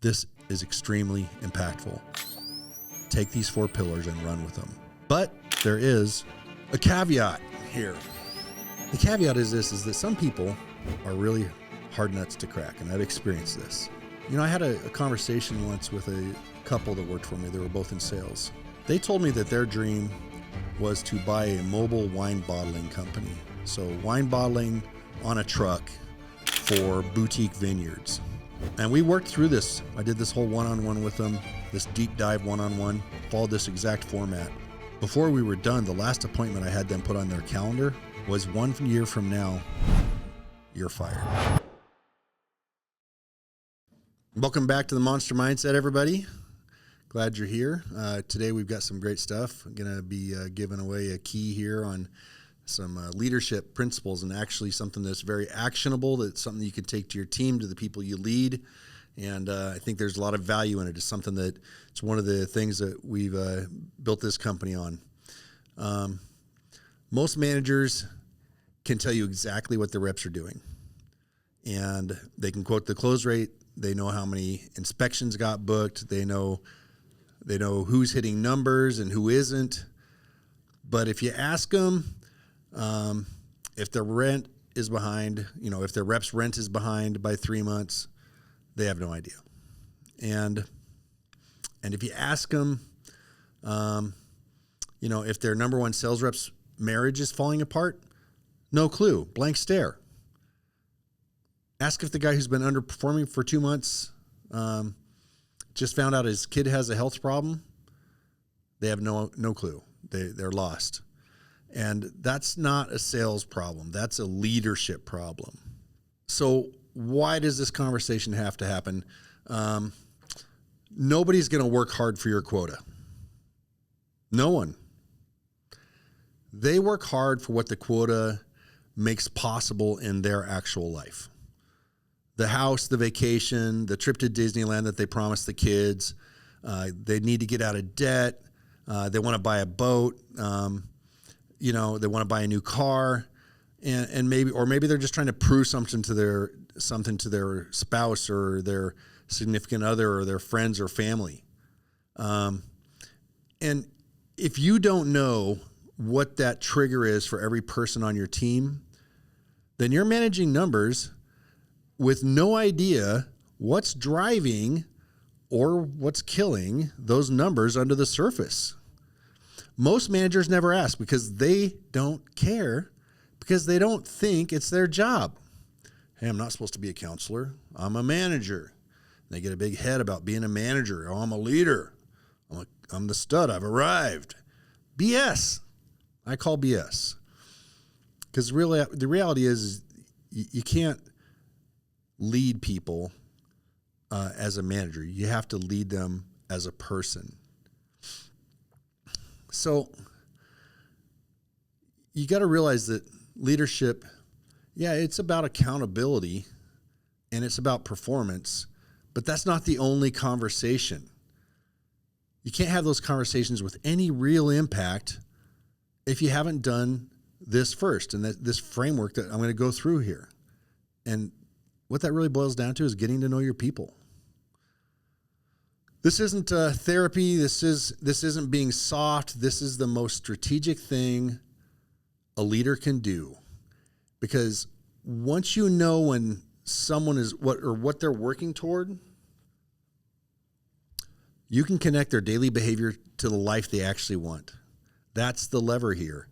This is extremely impactful. Take these 4 pillars and run with them. But there is a caveat here. The caveat is that some people are really hard nuts to crack, and I've experienced this. You know, I had a conversation once with a couple that worked for me. They were both in sales. They told me that their dream was to buy a mobile wine bottling company. So wine bottling on a truck for boutique vineyards. And we worked through this. I did this whole one-on-one with them, this deep dive one-on-one, followed this exact format. Before we were done, the last appointment I had them put on their calendar was 1 year from now, you're fired. Welcome back to the Monster Mindset, everybody. Glad you're here. Today we've got some great stuff. I'm going to be giving away a key here on some leadership principles, and actually something that's very actionable, that's something you can take to your team, to the people you lead. And I think there's a lot of value in it. It's something that it's one of the things that we've built this company on. Most managers can tell you exactly what the reps are doing, and they can quote the close rate. They know how many inspections got booked. They know who's hitting numbers and who isn't. But if you ask them, if their rent is behind, if their rep's rent is behind by 3 months, they have no idea. And if you ask them, if their number one sales rep's marriage is falling apart, no clue, blank stare. Ask if the guy who's been underperforming for 2 months, just found out his kid has a health problem. They have no clue. They're lost. And that's not a sales problem. That's a leadership problem. So why does this conversation have to happen? Nobody's going to work hard for your quota. No one. They work hard for what the quota makes possible in their actual life. The house, the vacation, the trip to Disneyland that they promised the kids. They need to get out of debt. They want to buy a boat. They want to buy a new car, and maybe they're just trying to prove something to their spouse or their significant other or their friends or family. And if you don't know what that trigger is for every person on your team, then you're managing numbers with no idea what's driving or what's killing those numbers under the surface. Most managers never ask because they don't care, because they don't think it's their job. Hey, I'm not supposed to be a counselor. I'm a manager. They get a big head about being a manager. Oh, I'm a leader. I'm the stud. I've arrived. BS. I call BS. Because really, the reality is you can't lead people as a manager. You have to lead them as a person. So you got to realize that leadership, it's about accountability and it's about performance, but that's not the only conversation. You can't have those conversations with any real impact if you haven't done this first, and this framework that I'm going to go through here. And what that really boils down to is getting to know your people. This isn't therapy. This isn't being soft. This is the most strategic thing a leader can do, because once you know when someone is what they're working toward, you can connect their daily behavior to the life they actually want. That's the lever here.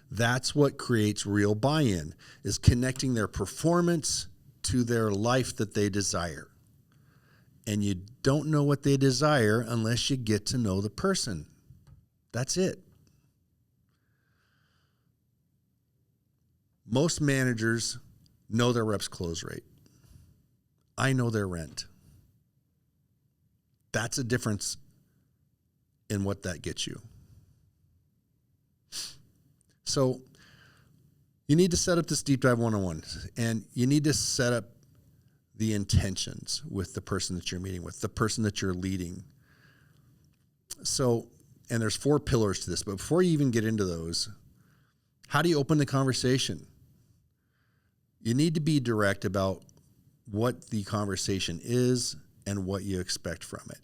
That's what creates real buy-in, is connecting their performance to their life that they desire. And you don't know what they desire unless you get to know the person. That's it. Most managers know their rep's close rate. I know their rent. That's a difference in what that gets you. So you need to set up this deep dive one-on-one, and you need to set up the intentions with the person that you're meeting with, the person that you're leading. So, and there's 4 pillars to this, but before you even get into those, how do you open the conversation? You need to be direct about what the conversation is and what you expect from it.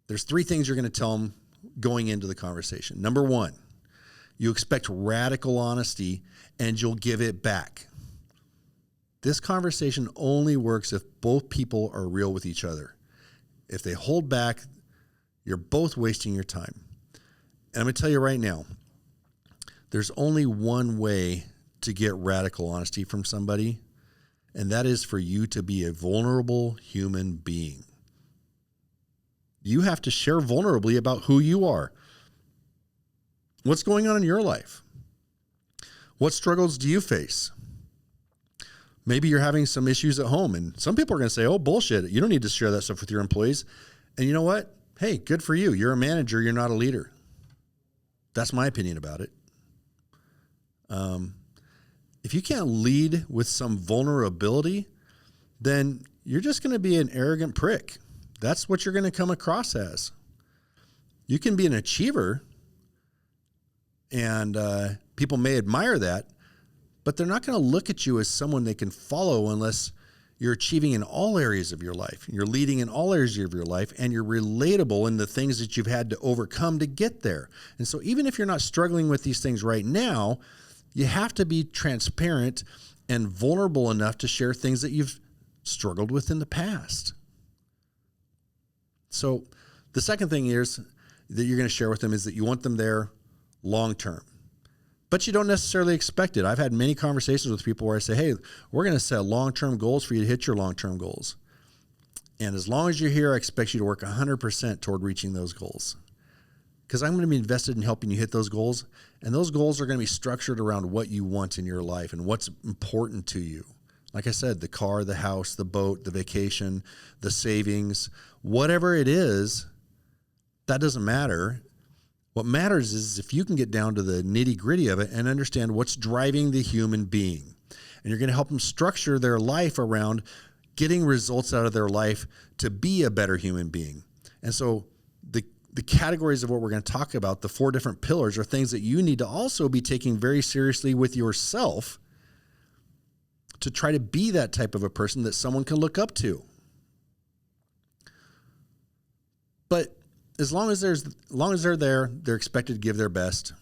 There's 3 things you're going to tell them going into the conversation. Number 1, you expect radical honesty and you'll give it back. This conversation only works if both people are real with each other. If they hold back, you're both wasting your time. And I'm going to tell you right now, there's only one way to get radical honesty from somebody, and that is for you to be a vulnerable human being. You have to share vulnerably about who you are. What's going on in your life? What struggles do you face? Maybe you're having some issues at home, and some people are going to say, oh, bullshit. You don't need to share that stuff with your employees. And you know what? Hey, good for you. You're a manager. You're not a leader. That's my opinion about it. If you can't lead with some vulnerability, then you're just going to be an arrogant prick. That's what you're going to come across as. You can be an achiever, and people may admire that, but they're not going to look at you as someone they can follow unless you're achieving in all areas of your life. You're leading in all areas of your life, and you're relatable in the things that you've had to overcome to get there. And so even if you're not struggling with these things right now, you have to be transparent and vulnerable enough to share things that you've struggled with in the past. So the second thing is that you're going to share with them is that you want them there long term. But you don't necessarily expect it. I've had many conversations with people where I say, hey, we're going to set long-term goals for you to hit your long-term goals. And as long as you're here, I expect you to work 100% toward reaching those goals. Because I'm going to be invested in helping you hit those goals. And those goals are going to be structured around what you want in your life and what's important to you. Like I said, the car, the house, the boat, the vacation, the savings, whatever it is, that doesn't matter. What matters is if you can get down to the nitty-gritty of it and understand what's driving the human being. And you're going to help them structure their life around getting results out of their life to be a better human being. And so the categories of what we're going to talk about, the 4 different pillars, are things that you need to also be taking very seriously with yourself to try to be that type of a person that someone can look up to. But as long as they're there, they're expected to give their best.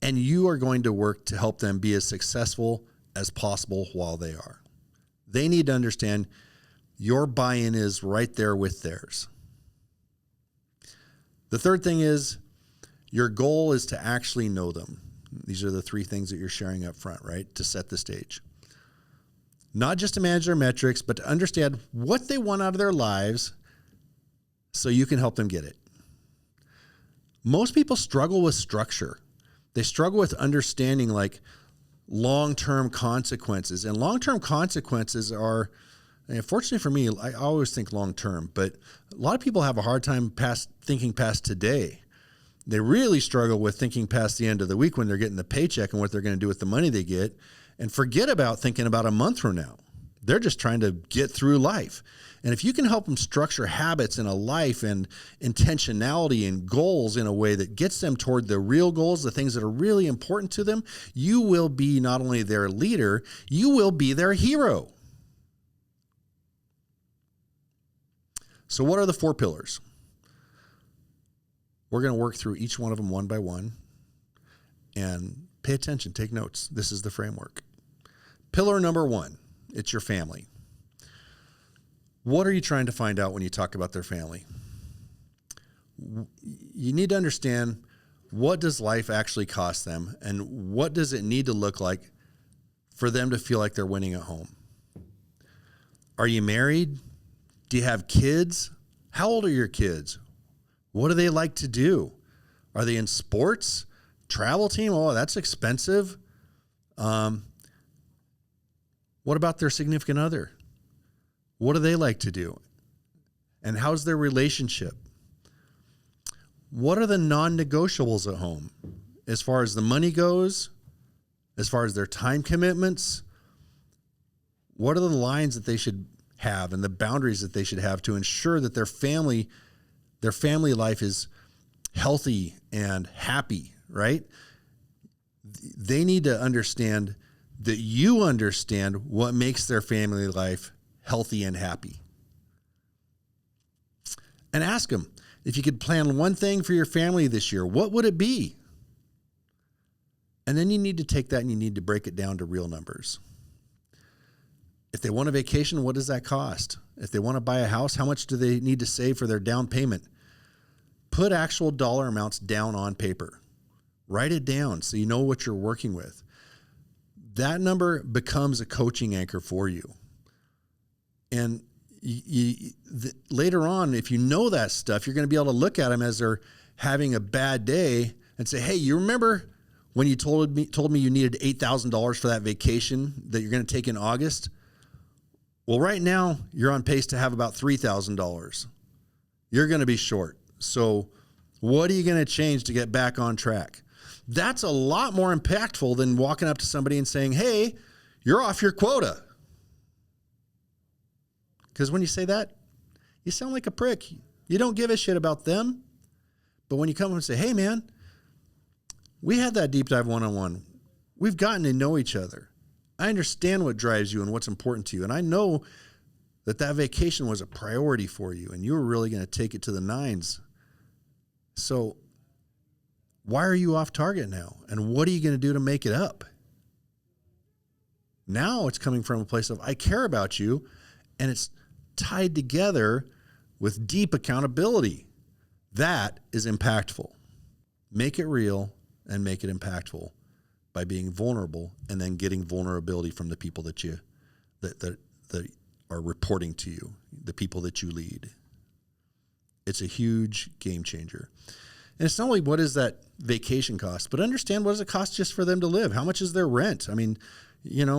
And you are going to work to help them be as successful as possible while they are. They need to understand your buy-in is right there with theirs. The third thing is your goal is to actually know them. These are the 3 things that you're sharing up front, right? To set the stage. Not just to manage their metrics, but to understand what they want out of their lives so you can help them get it. Most people struggle with structure. They struggle with understanding like long-term consequences. And long-term consequences are, and fortunately for me, I always think long-term, but a lot of people have a hard time thinking past today. They really struggle with thinking past the end of the week when they're getting the paycheck and what they're going to do with the money they get, and forget about thinking about a month from now. They're just trying to get through life. And if you can help them structure habits in a life and intentionality and goals in a way that gets them toward the real goals, the things that are really important to them, you will be not only their leader, you will be their hero. So what are the 4 pillars? We're going to work through each one of them one by one and pay attention, take notes. This is the framework. Pillar number 1, it's your family. What are you trying to find out when you talk about their family? You need to understand, what does life actually cost them and what does it need to look like for them to feel like they're winning at home? Are you married? Do you have kids? How old are your kids? What do they like to do? Are they in sports? Travel team? Oh, that's expensive. What about their significant other? What do they like to do? And how's their relationship? What are the non-negotiables at home as far as the money goes, as far as their time commitments? What are the lines that they should have and the boundaries that they should have to ensure that their family life is healthy and happy, right? They need to understand that you understand what makes their family life healthy and happy. And ask them, if you could plan one thing for your family this year, what would it be? And then you need to take that and you need to break it down to real numbers. If they want a vacation, what does that cost? If they want to buy a house, how much do they need to save for their down payment? Put actual dollar amounts down on paper. Write it down so you know what you're working with. That number becomes a coaching anchor for you. And later on, if you know that stuff, you're going to be able to look at them as they're having a bad day and say, hey, you remember when you told me you needed $8,000 for that vacation that you're going to take in August? Well, right now you're on pace to have about $3,000. You're going to be short. So what are you going to change to get back on track? That's a lot more impactful than walking up to somebody and saying, hey, you're off your quota. Because when you say that, you sound like a prick. You don't give a shit about them. But when you come and say, hey, man, we had that deep dive one-on-one. We've gotten to know each other. I understand what drives you and what's important to you. And I know that vacation was a priority for you and you were really going to take it to the nines. So why are you off target now? And what are you going to do to make it up? Now it's coming from a place of, I care about you, and it's tied together with deep accountability. That is impactful. Make it real and make it impactful by being vulnerable and then getting vulnerability from the people that are reporting to you, the people that you lead. It's a huge game changer. And it's not only what is that vacation cost, but understand what does it cost just for them to live? How much is their rent? I mean,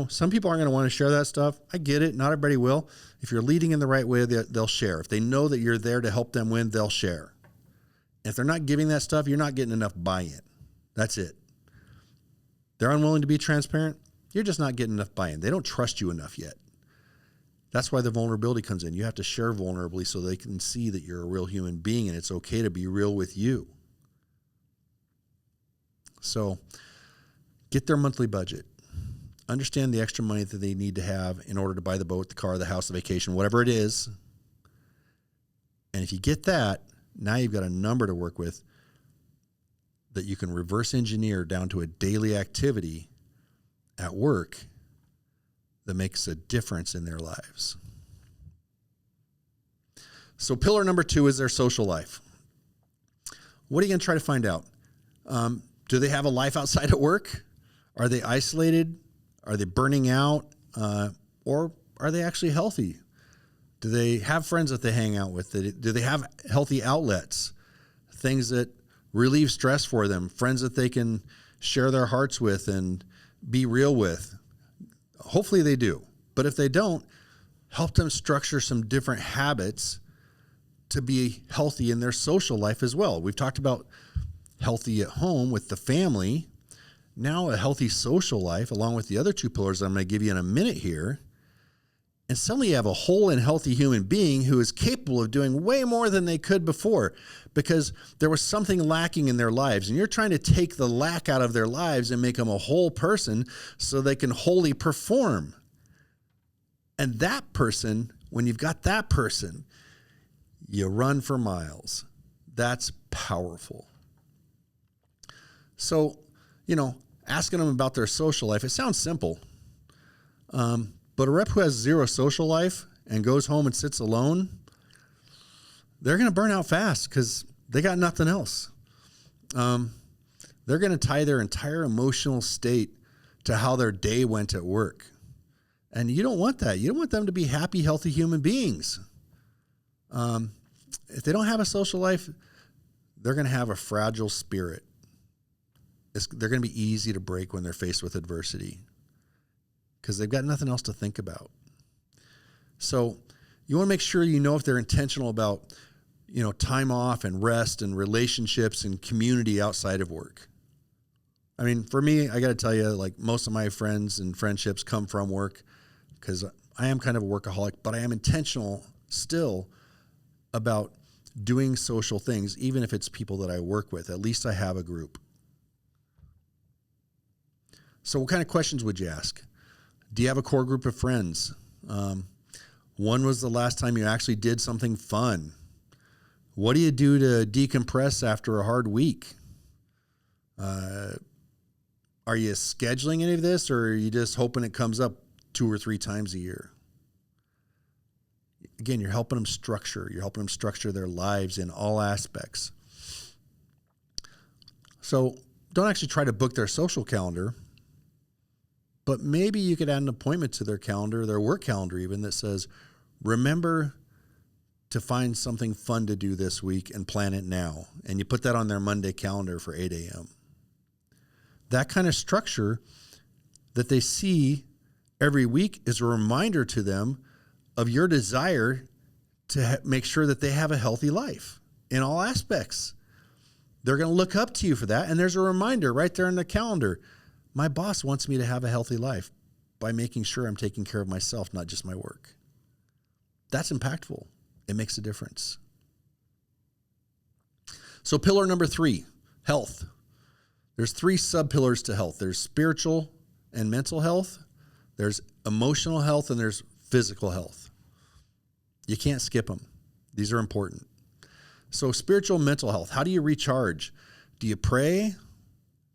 some people aren't going to want to share that stuff. I get it. Not everybody will. If you're leading in the right way, they'll share. If they know that you're there to help them win, they'll share. If they're not giving that stuff, you're not getting enough buy-in. That's it. They're unwilling to be transparent. You're just not getting enough buy-in. They don't trust you enough yet. That's why the vulnerability comes in. You have to share vulnerably so they can see that you're a real human being and it's okay to be real with you. So get their monthly budget. Understand the extra money that they need to have in order to buy the boat, the car, the house, the vacation, whatever it is. And if you get that, now you've got a number to work with that you can reverse engineer down to a daily activity at work that makes a difference in their lives. So pillar number 2 is their social life. What are you going to try to find out? Do they have a life outside of work? Are they isolated? Are they burning out? Or are they actually healthy? Do they have friends that they hang out with? Do they have healthy outlets? Things that relieve stress for them, friends that they can share their hearts with and be real with. Hopefully they do. But if they don't, help them structure some different habits to be healthy in their social life as well. We've talked about healthy at home with the family. Now a healthy social life, along with the other 2 pillars I'm going to give you in a minute here. And suddenly you have a whole and healthy human being who is capable of doing way more than they could before because there was something lacking in their lives. And you're trying to take the lack out of their lives and make them a whole person so they can wholly perform. And that person, when you've got that person, you run for miles. That's powerful. So, asking them about their social life, it sounds simple. But a rep who has zero social life and goes home and sits alone, they're going to burn out fast because they got nothing else. They're going to tie their entire emotional state to how their day went at work. And you don't want that. You don't want them to be happy, healthy human beings. If they don't have a social life, they're going to have a fragile spirit. They're going to be easy to break when they're faced with adversity because they've got nothing else to think about. So you want to make sure you know if they're intentional about, time off and rest and relationships and community outside of work. I mean, for me, I got to tell you, like most of my friends and friendships come from work because I am kind of a workaholic, but I am intentional still about doing social things, even if it's people that I work with. At least I have a group. So what kind of questions would you ask? Do you have a core group of friends? When was the last time you actually did something fun? What do you do to decompress after a hard week? Are you scheduling any of this, or are you just hoping it comes up 2 or 3 times a year? Again, you're helping them structure. You're helping them structure their lives in all aspects. So don't actually try to book their social calendar, but maybe you could add an appointment to their calendar, their work calendar even, that says, remember to find something fun to do this week and plan it now. And you put that on their Monday calendar for 8 a.m. That kind of structure that they see every week is a reminder to them of your desire to make sure that they have a healthy life in all aspects. They're going to look up to you for that. And there's a reminder right there in the calendar. My boss wants me to have a healthy life by making sure I'm taking care of myself, not just my work. That's impactful. It makes a difference. So pillar number 3, health. There's 3 sub-pillars to health. There's spiritual and mental health. There's emotional health, and there's physical health. You can't skip them. These are important. So spiritual and mental health, how do you recharge? Do you pray?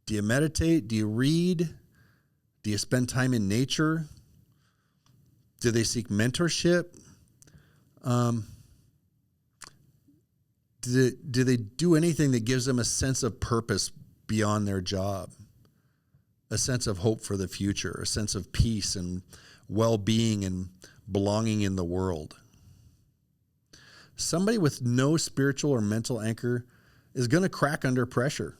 Do you meditate? Do you read? Do you spend time in nature? Do they seek mentorship? Do they do anything that gives them a sense of purpose beyond their job? A sense of hope for the future, a sense of peace and well-being and belonging in the world. Somebody with no spiritual or mental anchor is going to crack under pressure.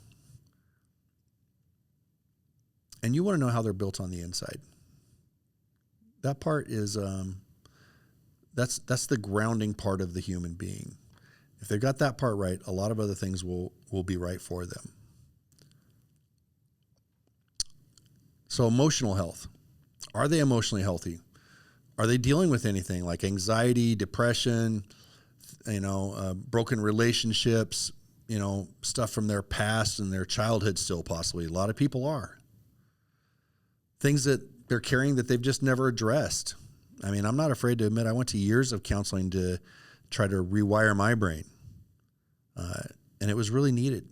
And you want to know how they're built on the inside. That part is, that's the grounding part of the human being. If they've got that part right, a lot of other things will be right for them. So emotional health. Are they emotionally healthy? Are they dealing with anything like anxiety, depression, broken relationships, stuff from their past and their childhood still possibly? A lot of people are. Things that they're carrying that they've just never addressed. I mean, I'm not afraid to admit I went to years of counseling to try to rewire my brain. And it was really needed.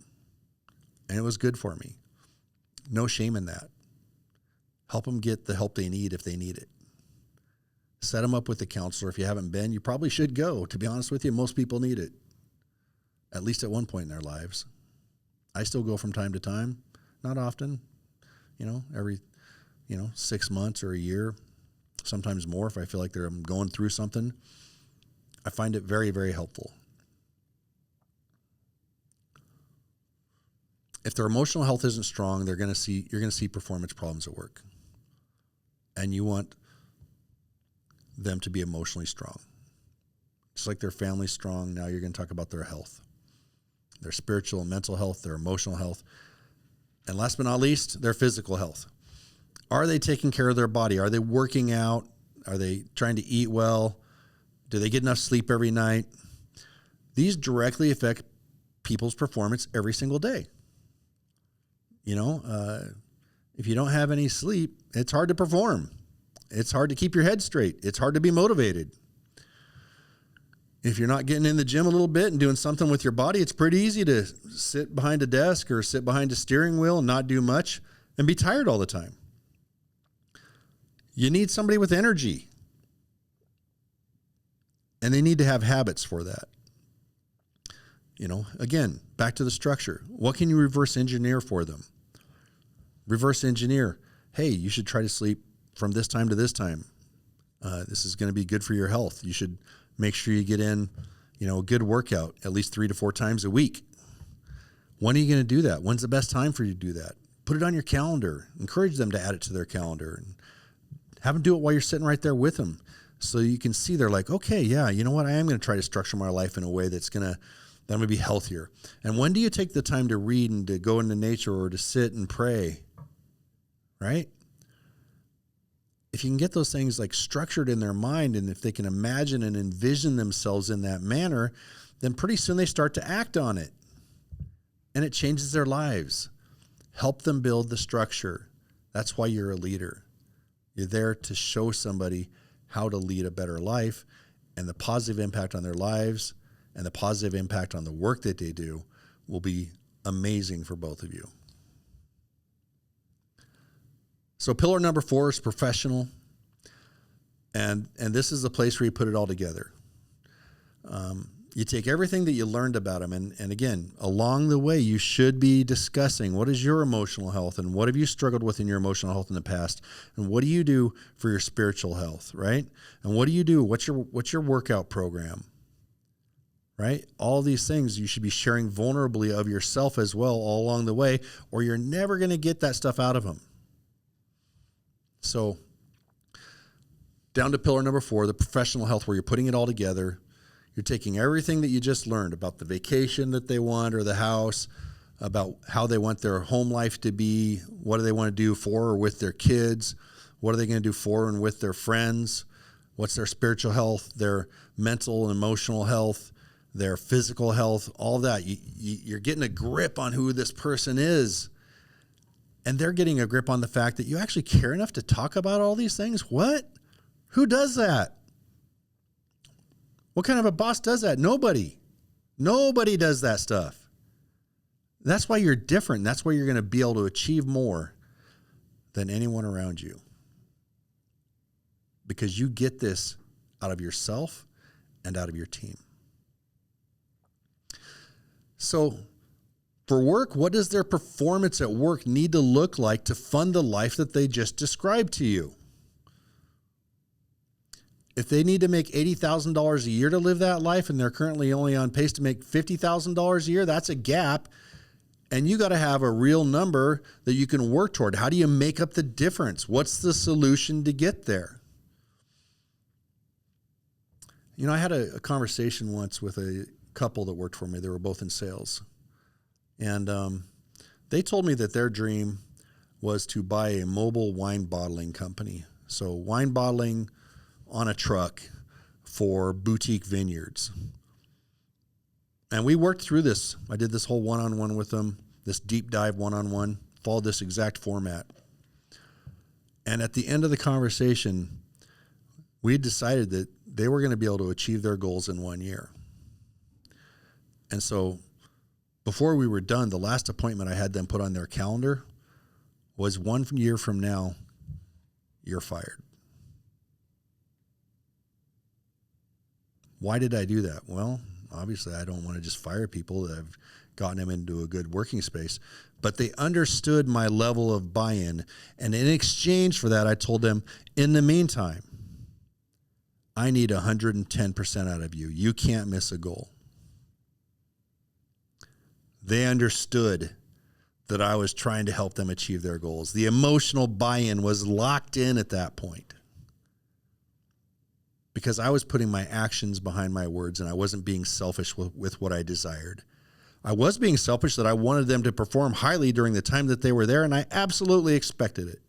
And it was good for me. No shame in that. Help them get the help they need if they need it. Set them up with a counselor. If you haven't been, you probably should go. To be honest with you, most people need it, at least at one point in their lives. I still go from time to time, not often, every, 6 months or a year, sometimes more if I feel like I'm going through something. I find it very, very helpful. If their emotional health isn't strong, you're going to see performance problems at work. And you want them to be emotionally strong. Just like their family's strong, now you're going to talk about their health. Their spiritual and mental health, their emotional health. And last but not least, their physical health. Are they taking care of their body? Are they working out? Are they trying to eat well? Do they get enough sleep every night? These directly affect people's performance every single day. If you don't have any sleep, it's hard to perform. It's hard to keep your head straight. It's hard to be motivated. If you're not getting in the gym a little bit and doing something with your body, it's pretty easy to sit behind a desk or sit behind a steering wheel and not do much and be tired all the time. You need somebody with energy. And they need to have habits for that. Again, back to the structure. What can you reverse engineer for them? Reverse engineer. Hey, you should try to sleep from this time to this time. This is going to be good for your health. You should make sure you get in, a good workout at least 3 to 4 times a week. When are you going to do that? When's the best time for you to do that? Put it on your calendar. Encourage them to add it to their calendar. And have them do it while you're sitting right there with them. So you can see they're like, okay, yeah, you know what? I am going to try to structure my life in a way that's going to be healthier. And when do you take the time to read and to go into nature or to sit and pray? Right? If you can get those things like structured in their mind, and if they can imagine and envision themselves in that manner, then pretty soon they start to act on it. And it changes their lives. Help them build the structure. That's why you're a leader. You're there to show somebody how to lead a better life, and the positive impact on their lives and the positive impact on the work that they do will be amazing for both of you. So pillar number 4 is professional. And this is the place where you put it all together. You take everything that you learned about them. And again, along the way, you should be discussing what is your emotional health and what have you struggled with in your emotional health in the past? And what do you do for your spiritual health, right? And what do you do? What's your workout program, right? All these things you should be sharing vulnerably of yourself as well all along the way, or you're never going to get that stuff out of them. So down to pillar number 4, the professional health, where you're putting it all together. You're taking everything that you just learned about the vacation that they want or the house, about how they want their home life to be, what do they want to do for or with their kids, what are they going to do for and with their friends, what's their spiritual health, their mental and emotional health, their physical health, all that. You're getting a grip on who this person is. And they're getting a grip on the fact that you actually care enough to talk about all these things. What? Who does that? What kind of a boss does that? Nobody. Nobody does that stuff. That's why you're different. That's why you're going to be able to achieve more than anyone around you. Because you get this out of yourself and out of your team. So for work, what does their performance at work need to look like to fund the life that they just described to you? If they need to make $80,000 a year to live that life and they're currently only on pace to make $50,000 a year, that's a gap. And you got to have a real number that you can work toward. How do you make up the difference? What's the solution to get there? You know, I had a conversation once with a couple that worked for me. They were both in sales. And they told me that their dream was to buy a mobile wine bottling company. So wine bottling on a truck for boutique vineyards. And we worked through this. I did this whole one-on-one with them, this deep dive one-on-one, followed this exact format. And at the end of the conversation, we had decided that they were going to be able to achieve their goals in 1 year. And so before we were done, the last appointment I had them put on their calendar was 1 year from now, you're fired. Why did I do that? Well, obviously I don't want to just fire people that I've gotten them into a good working space, but they understood my level of buy-in. And in exchange for that, I told them, in the meantime, I need 110% out of you. You can't miss a goal. They understood that I was trying to help them achieve their goals. The emotional buy-in was locked in at that point because I was putting my actions behind my words and I wasn't being selfish with what I desired. I was being selfish that I wanted them to perform highly during the time that they were there, and I absolutely expected it.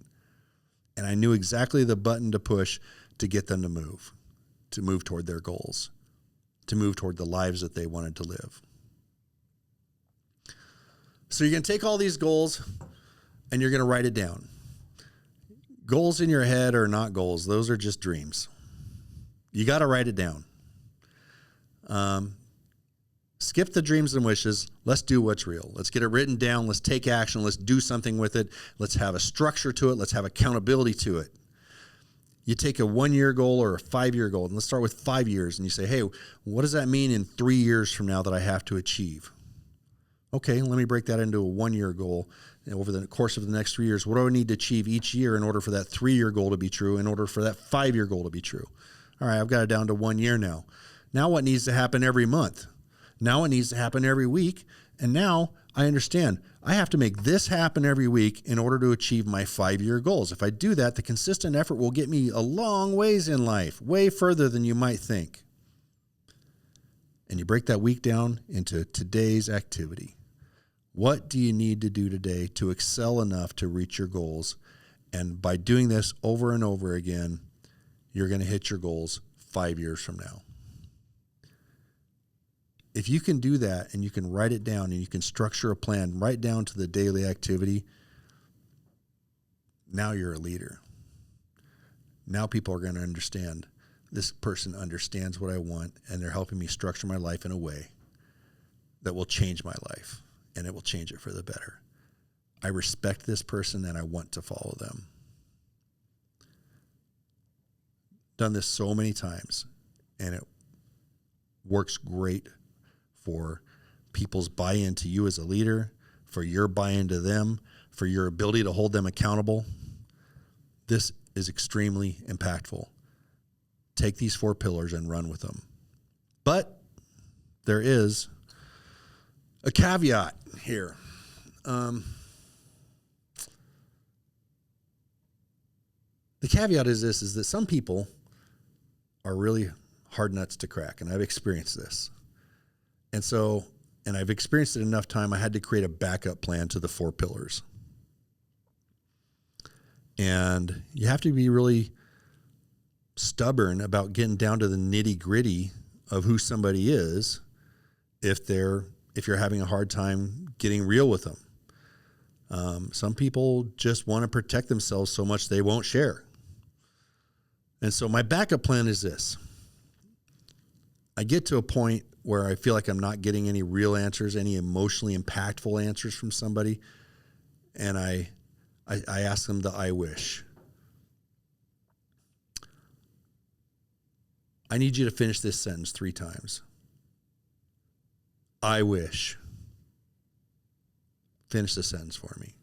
And I knew exactly the button to push to get them to move toward their goals, to move toward the lives that they wanted to live. So you're going to take all these goals and you're going to write it down. Goals in your head are not goals. Those are just dreams. You got to write it down. Skip the dreams and wishes. Let's do what's real. Let's get it written down. Let's take action. Let's do something with it. Let's have a structure to it. Let's have accountability to it. You take a 1-year goal or a 5-year goal, and let's start with 5 years, and you say, hey, what does that mean in 3 years from now that I have to achieve? Okay, let me break that into a 1-year goal. And over the course of the next 3 years, what do I need to achieve each year in order for that 3-year goal to be true, in order for that 5-year goal to be true? All right, I've got it down to 1 year now. Now what needs to happen every month? Now it needs to happen every week. And now I understand I have to make this happen every week in order to achieve my 5-year goals. If I do that, the consistent effort will get me a long ways in life, way further than you might think. And you break that week down into today's activity. What do you need to do today to excel enough to reach your goals? And by doing this over and over again, you're going to hit your goals 5 years from now. If you can do that and you can write it down and you can structure a plan right down to the daily activity, now you're a leader. Now people are going to understand this person understands what I want, and they're helping me structure my life in a way that will change my life, and it will change it for the better. I respect this person, and I want to follow them. Done this so many times, and it works great for people's buy-in to you as a leader, for your buy-in to them, for your ability to hold them accountable. This is extremely impactful. Take these 4 pillars and run with them. But there is a caveat here. The caveat is this, is that some people are really hard nuts to crack, and I've experienced this. And I've experienced it enough time, I had to create a backup plan to the 4 pillars. And you have to be really stubborn about getting down to the nitty-gritty of who somebody is if you're having a hard time getting real with them. Some people just want to protect themselves so much they won't share. And so my backup plan is this. I get to a point where I feel like I'm not getting any real answers, any emotionally impactful answers from somebody, and I ask them the I wish. I need you to finish this sentence 3 times. I wish. Finish the sentence for me.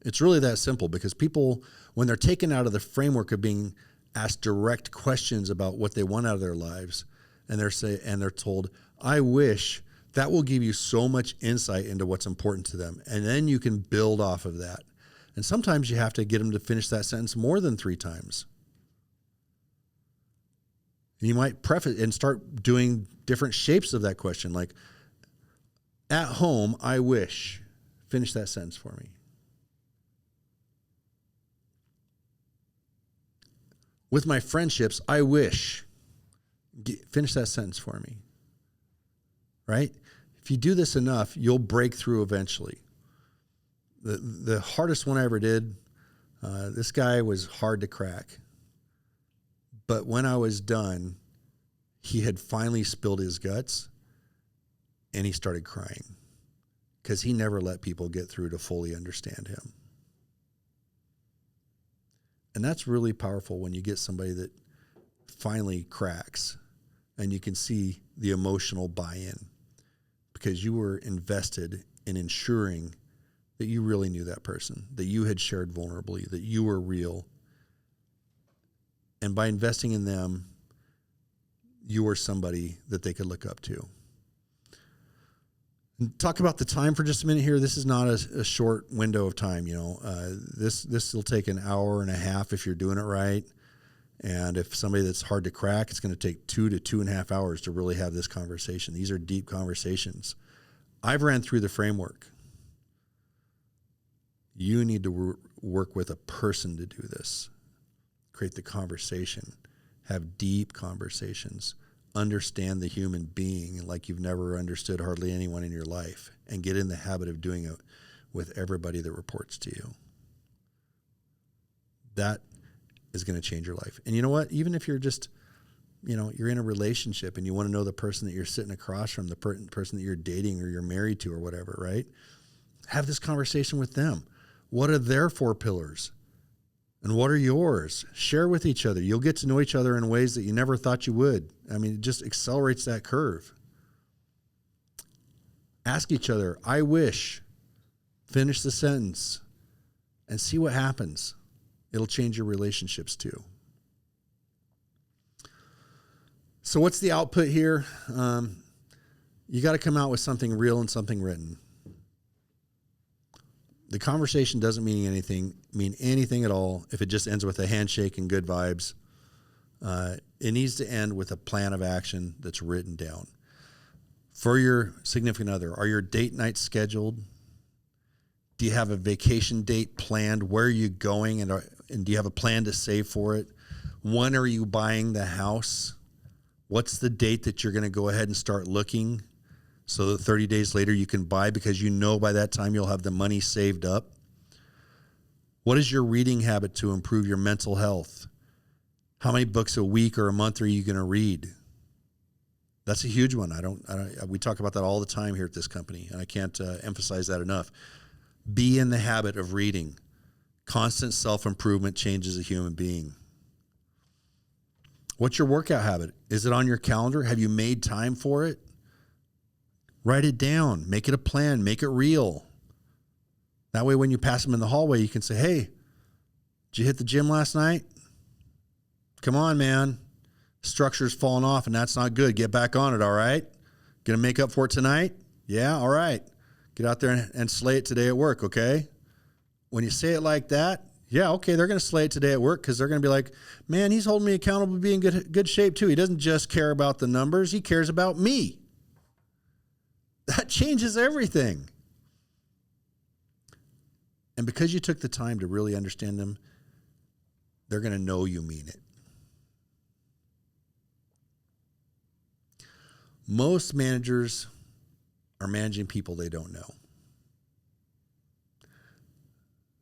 It's really that simple, because people, when they're taken out of the framework of being asked direct questions about what they want out of their lives, and they're told, I wish, that will give you so much insight into what's important to them. And then you can build off of that. And sometimes you have to get them to finish that sentence more than 3 times. And you might preface and start doing different shapes of that question, like, at home, I wish. Finish that sentence for me. With my friendships, I wish. Finish that sentence for me. Right? If you do this enough, you'll break through eventually. The hardest one I ever did, this guy was hard to crack. But when I was done, he had finally spilled his guts, and he started crying because he never let people get through to fully understand him. And that's really powerful when you get somebody that finally cracks and you can see the emotional buy-in, because you were invested in ensuring that you really knew that person, that you had shared vulnerably, that you were real. And by investing in them, you were somebody that they could look up to. And talk about the time for just a minute here. This is not a short window of time. This will take an hour and a half if you're doing it right. And if somebody that's hard to crack, it's going to take 2 to 2.5 hours to really have this conversation. These are deep conversations. I've ran through the framework. You need to work with a person to do this. Create the conversation. Have deep conversations. Understand the human being like you've never understood hardly anyone in your life, and get in the habit of doing it with everybody that reports to you. That is going to change your life. And you know what? Even if you're just, you're in a relationship and you want to know the person that you're sitting across from, the person that you're dating or you're married to or whatever, right? Have this conversation with them. What are their 4 pillars? And what are yours? Share with each other. You'll get to know each other in ways that you never thought you would. It just accelerates that curve. Ask each other, I wish. Finish the sentence and see what happens. It'll change your relationships too. So what's the output here? You got to come out with something real and something written. The conversation doesn't mean anything at all if it just ends with a handshake and good vibes. It needs to end with a plan of action that's written down. For your significant other, are your date nights scheduled? Do you have a vacation date planned? Where are you going? And do you have a plan to save for it? When are you buying the house? What's the date that you're going to go ahead and start looking so that 30 days later you can buy, because by that time you'll have the money saved up? What is your reading habit to improve your mental health? How many books a week or a month are you going to read? That's a huge one. We talk about that all the time here at this company, and I can't emphasize that enough. Be in the habit of reading. Constant self-improvement changes a human being. What's your workout habit? Is it on your calendar? Have you made time for it? Write it down. Make it a plan. Make it real. That way when you pass them in the hallway, you can say, hey, did you hit the gym last night? Come on, man. Structure's falling off, and that's not good. Get back on it, all right? Going to make up for it tonight? Yeah, all right. Get out there and slay it today at work, okay? When you say it like that, yeah, okay, they're going to slay it today at work because they're going to be like, man, he's holding me accountable to be in good shape too. He doesn't just care about the numbers. He cares about me. That changes everything. And because you took the time to really understand them, they're going to know you mean it. Most managers are managing people they don't know.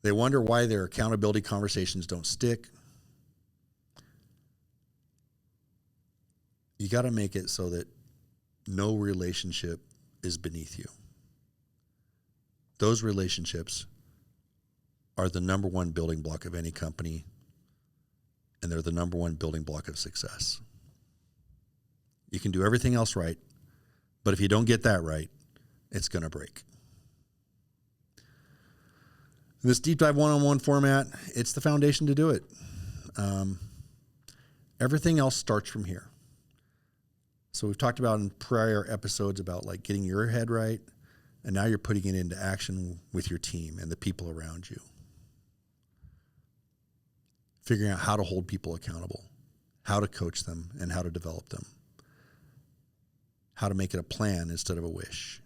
They wonder why their accountability conversations don't stick. You got to make it so that no relationship is beneath you. Those relationships are the number one building block of any company, and they're the number one building block of success. You can do everything else right, but if you don't get that right, it's going to break. This deep dive one-on-one format, it's the foundation to do it. Everything else starts from here. So we've talked about in prior episodes about like getting your head right, and now you're putting it into action with your team and the people around you. Figuring out how to hold people accountable, how to coach them, and how to develop them. How to make it a plan instead of a wish.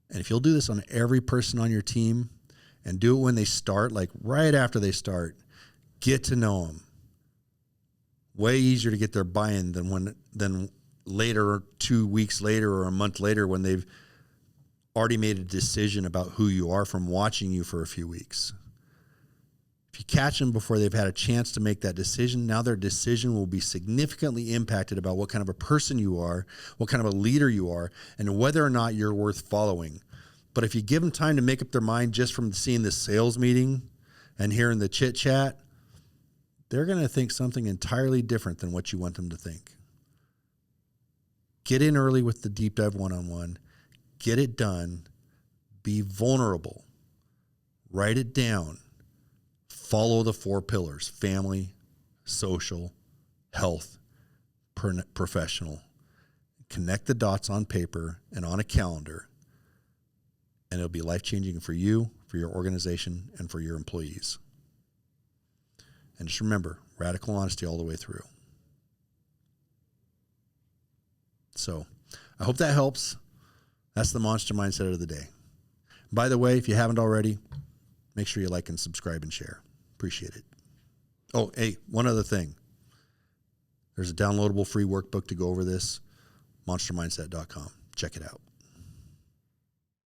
And if you'll do this on every person on your team and do it when they start, like right after they start, get to know them. Way easier to get their buy-in than later, 2 weeks later or a month later when they've already made a decision about who you are from watching you for a few weeks. If you catch them before they've had a chance to make that decision, now their decision will be significantly impacted about what kind of a person you are, what kind of a leader you are, and whether or not you're worth following. But if you give them time to make up their mind just from seeing the sales meeting and hearing the chit chat, they're going to think something entirely different than what you want them to think. Get in early with the deep dive one-on-one. Get it done. Be vulnerable. Write it down. Follow the 4 pillars: family, social, health, professional. Connect the dots on paper and on a calendar, and it'll be life-changing for you, for your organization, and for your employees. And just remember, radical honesty all the way through. So I hope that helps. That's the monster mindset of the day. By the way, if you haven't already, make sure you like and subscribe and share. Appreciate it. Oh, hey, one other thing. There's a downloadable free workbook to go over this, monstermindset.com. Check it out.